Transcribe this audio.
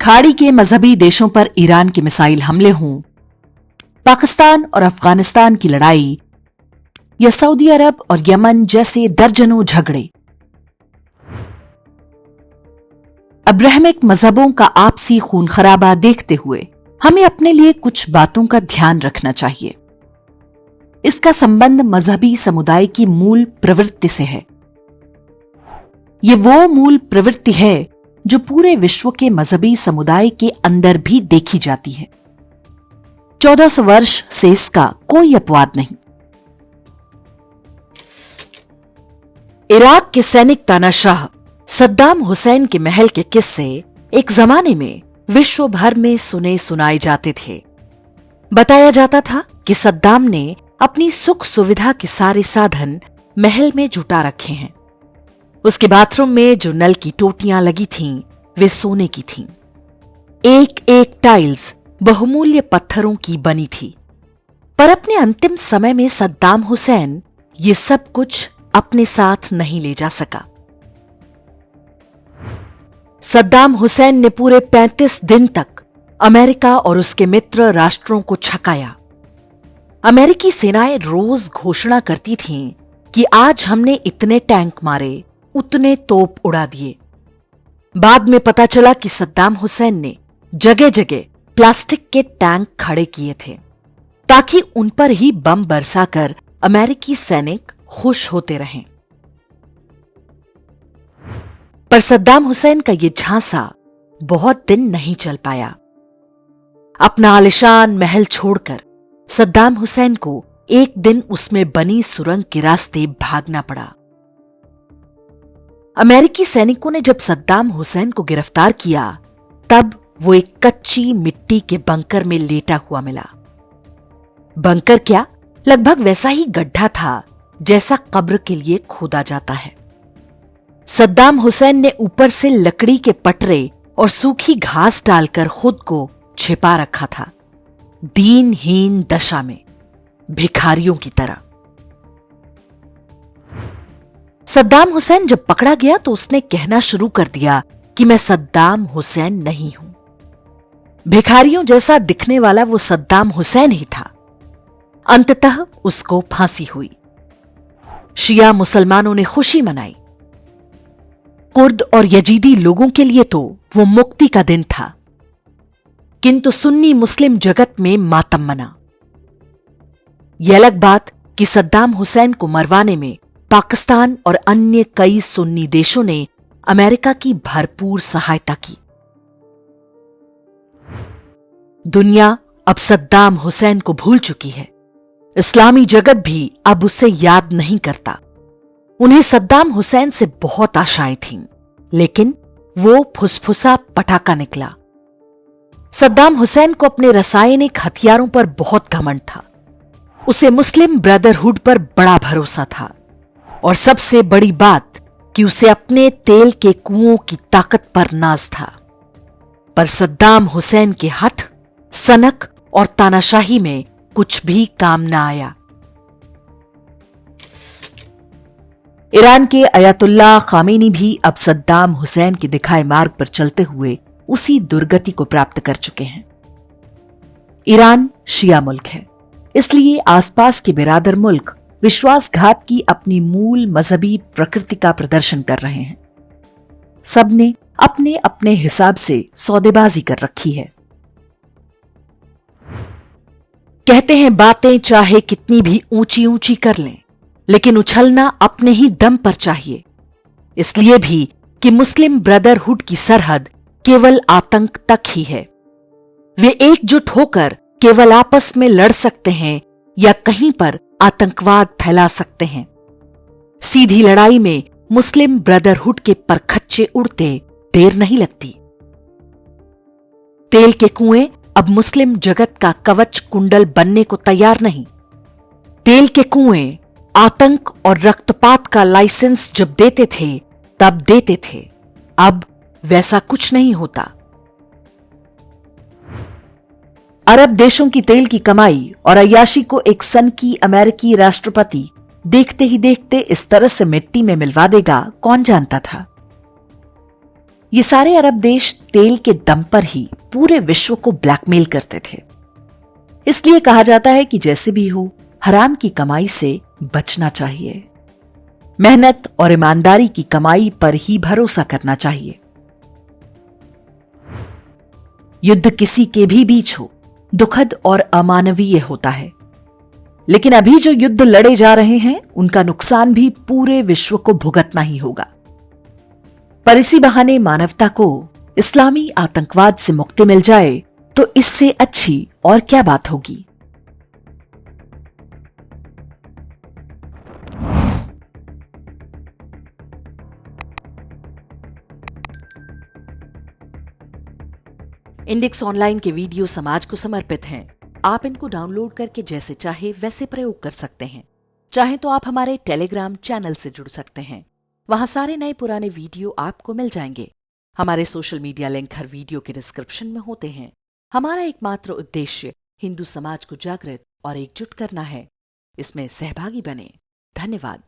खाड़ी के मजहबी देशों पर ईरान के मिसाइल हमले हों, पाकिस्तान और अफगानिस्तान की लड़ाई या सऊदी अरब और यमन जैसे दर्जनों झगड़े, अब्राहमिक मजहबों का आपसी खून खराबा देखते हुए हमें अपने लिए कुछ बातों का ध्यान रखना चाहिए। इसका संबंध मजहबी समुदाय की मूल प्रवृत्ति से है। ये वो मूल प्रवृत्ति है जो पूरे विश्व के मजहबी समुदाय के अंदर भी देखी जाती है। 1400 वर्ष से इसका कोई अपवाद नहीं। इराक के सैनिक तानाशाह सद्दाम हुसैन के महल के किस्से एक जमाने में विश्व भर में सुने सुनाए जाते थे। बताया जाता था कि सद्दाम ने अपनी सुख सुविधा के सारे साधन महल में जुटा रखे हैं। उसके बाथरूम में जो नल की टोटियां लगी थीं, वे सोने की थीं। एक एक टाइल्स बहुमूल्य पत्थरों की बनी थी। पर अपने अंतिम समय में सद्दाम हुसैन ये सब कुछ अपने साथ नहीं ले जा सका। सद्दाम हुसैन ने पूरे 35 दिन तक अमेरिका और उसके मित्र राष्ट्रों को छकाया। अमेरिकी सेनाएं रोज घोषणा करती थीं कि आज हमने इतने टैंक मारे, उतने तोप उड़ा दिए। बाद में पता चला कि सद्दाम हुसैन ने जगह जगह प्लास्टिक के टैंक खड़े किए थे ताकि उन पर ही बम बरसाकर अमेरिकी सैनिक खुश होते रहें। पर सद्दाम हुसैन का ये झांसा बहुत दिन नहीं चल पाया। अपना आलिशान महल छोड़कर सद्दाम हुसैन को एक दिन उसमें बनी सुरंग के रास्ते भागना पड़ा। अमेरिकी सैनिकों ने जब सद्दाम हुसैन को गिरफ्तार किया, तब वो एक कच्ची मिट्टी के बंकर में लेटा हुआ मिला। बंकर क्या, लगभग वैसा ही गड्ढा था जैसा कब्र के लिए खोदा जाता है। सद्दाम हुसैन ने ऊपर से लकड़ी के पटरे और सूखी घास डालकर खुद को छिपा रखा था, दीनहीन दशा में, भिखारियों की तरह। सद्दाम हुसैन जब पकड़ा गया तो उसने कहना शुरू कर दिया कि मैं सद्दाम हुसैन नहीं हूं। भिखारियों जैसा दिखने वाला वो सद्दाम हुसैन ही था। अंततः उसको फांसी हुई। शिया मुसलमानों ने खुशी मनाई। कुर्द और यजीदी लोगों के लिए तो वो मुक्ति का दिन था, किंतु सुन्नी मुस्लिम जगत में मातम मना। यह अलग बात कि सद्दाम हुसैन को मरवाने में पाकिस्तान और अन्य कई सुन्नी देशों ने अमेरिका की भरपूर सहायता की। दुनिया अब सद्दाम हुसैन को भूल चुकी है। इस्लामी जगत भी अब उसे याद नहीं करता। उन्हें सद्दाम हुसैन से बहुत आशाएं थीं, लेकिन वो फुसफुसा पटाखा निकला। सद्दाम हुसैन को अपने रासायनिक हथियारों पर बहुत घमंड था। उसे मुस्लिम ब्रदरहुड पर बड़ा भरोसा था, और सबसे बड़ी बात कि उसे अपने तेल के कुओं की ताकत पर नाज था। पर सद्दाम हुसैन के हठ, सनक और तानाशाही में कुछ भी काम न आया। ईरान के अयातुल्लाह खामेनी भी अब सद्दाम हुसैन के दिखाए मार्ग पर चलते हुए उसी दुर्गति को प्राप्त कर चुके हैं। ईरान शिया मुल्क है, इसलिए आसपास के बिरादर मुल्क विश्वासघात की अपनी मूल मजहबी प्रकृति का प्रदर्शन कर रहे हैं। सबने अपने अपने हिसाब से सौदेबाजी कर रखी है। कहते हैं बातें चाहे कितनी भी ऊंची ऊंची कर लें, लेकिन उछलना अपने ही दम पर चाहिए। इसलिए भी कि मुस्लिम ब्रदरहुड की सरहद केवल आतंक तक ही है। वे एकजुट होकर केवल आपस में लड़ सकते हैं या कहीं पर आतंकवाद फैला सकते हैं। सीधी लड़ाई में मुस्लिम ब्रदरहुड के परखच्चे उड़ते देर नहीं लगती। तेल के कुएं अब मुस्लिम जगत का कवच कुंडल बनने को तैयार नहीं। तेल के कुएं आतंक और रक्तपात का लाइसेंस जब देते थे तब देते थे, अब वैसा कुछ नहीं होता। अरब देशों की तेल की कमाई और अय्याशी को एक सनकी अमेरिकी राष्ट्रपति देखते ही देखते इस तरह से मिट्टी में मिलवा देगा, कौन जानता था। ये सारे अरब देश तेल के दम पर ही पूरे विश्व को ब्लैकमेल करते थे। इसलिए कहा जाता है कि जैसे भी हो, हराम की कमाई से बचना चाहिए। मेहनत और ईमानदारी की कमाई पर ही भरोसा करना चाहिए। युद्ध किसी के भी बीच हो, दुखद और अमानवीय होता है, लेकिन अभी जो युद्ध लड़े जा रहे हैं उनका नुकसान भी पूरे विश्व को भुगतना ही होगा। पर इसी बहाने मानवता को इस्लामी आतंकवाद से मुक्ति मिल जाए तो इससे अच्छी और क्या बात होगी। इंडेक्स ऑनलाइन के वीडियो समाज को समर्पित हैं। आप इनको डाउनलोड करके जैसे चाहे वैसे प्रयोग कर सकते हैं। चाहे तो आप हमारे टेलीग्राम चैनल से जुड़ सकते हैं। वहां सारे नए पुराने वीडियो आपको मिल जाएंगे। हमारे सोशल मीडिया लिंक हर वीडियो के डिस्क्रिप्शन में होते हैं। हमारा एकमात्र उद्देश्य हिंदू समाज को जागृत और एकजुट करना है। इसमें सहभागी बने। धन्यवाद।